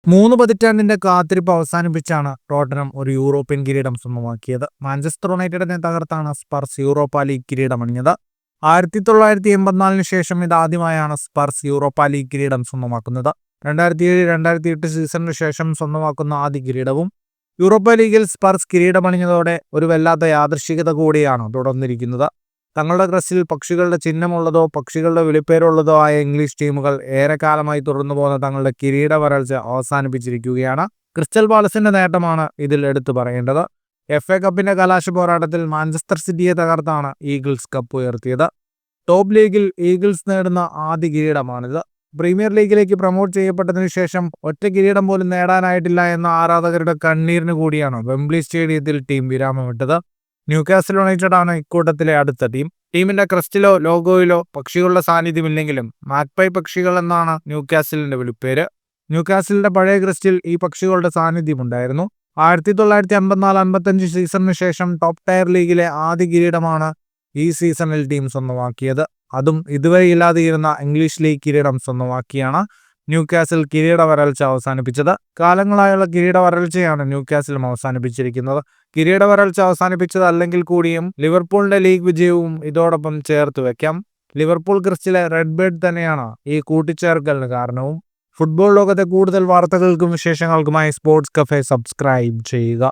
3 പതിറ്റാണ്ടിന്റെ കാത്തിരിപ്പ് അവസാനിപ്പിച്ചാണ് ടോട്ടനം ഒരു യൂറോപ്യൻ കിരീടം സ്വന്തമാക്കിയത്. മാഞ്ചസ്റ്റർ യുണൈറ്റഡിനെ തകർത്താണ് സ്പർസ് യൂറോപ്പ ലീഗ് കിരീടമണിഞ്ഞത്. 1984 ശേഷം ഇതാദ്യമായാണ് സ്പർസ് യൂറോപ്പ ലീഗ് കിരീടം സ്വന്തമാക്കുന്നത്. 2007-2008 സീസണിന് ശേഷം സ്വന്തമാക്കുന്ന ആദ്യ കിരീടവും. യൂറോപ്പ ലീഗിൽ സ്പർസ് കിരീടമണിഞ്ഞതോടെ ഒരു വല്ലാത്ത യാദൃശ്ചികത കൂടിയാണ് തുടർന്നിരിക്കുന്നത്. തങ്ങളുടെ ക്രസ്റ്റിൽ പക്ഷികളുടെ ചിഹ്നമുള്ളതോ പക്ഷികളുടെ വിളിപ്പേരുള്ളതോ ആയ ഇംഗ്ലീഷ് ടീമുകൾ ഏറെക്കാലമായി തുടർന്നു പോകുന്ന തങ്ങളുടെ കിരീട വരൾച്ച അവസാനിപ്പിച്ചിരിക്കുകയാണ്. ക്രിസ്റ്റൽ പാലസിന്റെ നേട്ടമാണ് ഇതിൽ എടുത്തു പറയേണ്ടത്. FA കപ്പിന്റെ കലാശ പോരാട്ടത്തിൽ മാഞ്ചസ്റ്റർ സിറ്റിയെ തകർത്താണ് ഈഗിൾസ് കപ്പ് ഉയർത്തിയത്. ടോപ്പ് ലീഗിൽ ഈഗിൾസ് നേടുന്ന ആദ്യ കിരീടമാണിത്. പ്രീമിയർ ലീഗിലേക്ക് പ്രൊമോട്ട് ചെയ്യപ്പെട്ടതിനു ശേഷം ഒറ്റ കിരീടം പോലും നേടാനായിട്ടില്ല എന്ന ആരാധകരുടെ കണ്ണീരിന് കൂടിയാണ് വെംബ്ലി സ്റ്റേഡിയത്തിൽ ടീം വിരാമമിട്ടത്. ന്യൂകാസിൽ യുണൈറ്റഡ് ആണ് ഇക്കൂട്ടത്തിലെ അടുത്ത ടീം. ടീമിന്റെ ക്രസ്റ്റിലോ ലോഗോയിലോ പക്ഷികളുടെ സാന്നിധ്യമില്ലെങ്കിലും മാഗ്പൈ പക്ഷികൾ എന്നാണ് ന്യൂകാസിലിന്റെ വിളിപ്പേര്. ന്യൂകാസിലിന്റെ പഴയ ക്രസ്റ്റിൽ ഈ പക്ഷികളുടെ സാന്നിധ്യമുണ്ടായിരുന്നു. 1954-55 സീസണിന് ശേഷം ടോപ്പ് ടയർ ലീഗിലെ ആദ്യ കിരീടമാണ് ഈ സീസണിൽ ടീം സ്വന്തമാക്കിയത്. അതും ഇതുവരെ ഇല്ലാതെയിരുന്ന ഇംഗ്ലീഷ് ലീഗ് കിരീടം സ്വന്തമാക്കിയാണ് ന്യൂകാസിൽ കിരീട വരൾച്ച അവസാനിപ്പിച്ചത്. കാലങ്ങളായുള്ള കിരീട വരൾച്ചയാണ് ന്യൂകാസിലും അവസാനിപ്പിച്ചിരിക്കുന്നത്. കിരീട വരൾച്ച അവസാനിപ്പിച്ചതല്ലെങ്കിൽ കൂടിയും ലിവർപൂളിന്റെ ലീഗ് വിജയവും ഇതോടൊപ്പം ചേർത്ത് വെക്കാം. ലിവർപൂൾ ക്രിസ്റ്റിലെ റെഡ് ബേർഡ് തന്നെയാണ് ഈ കൂട്ടിച്ചേർക്കലിന് കാരണവും. ഫുട്ബോൾ ലോകത്തെ കൂടുതൽ വാർത്തകൾക്കും വിശേഷങ്ങൾക്കുമായി സ്പോർട്സ് കഫേ സബ്സ്ക്രൈബ് ചെയ്യുക.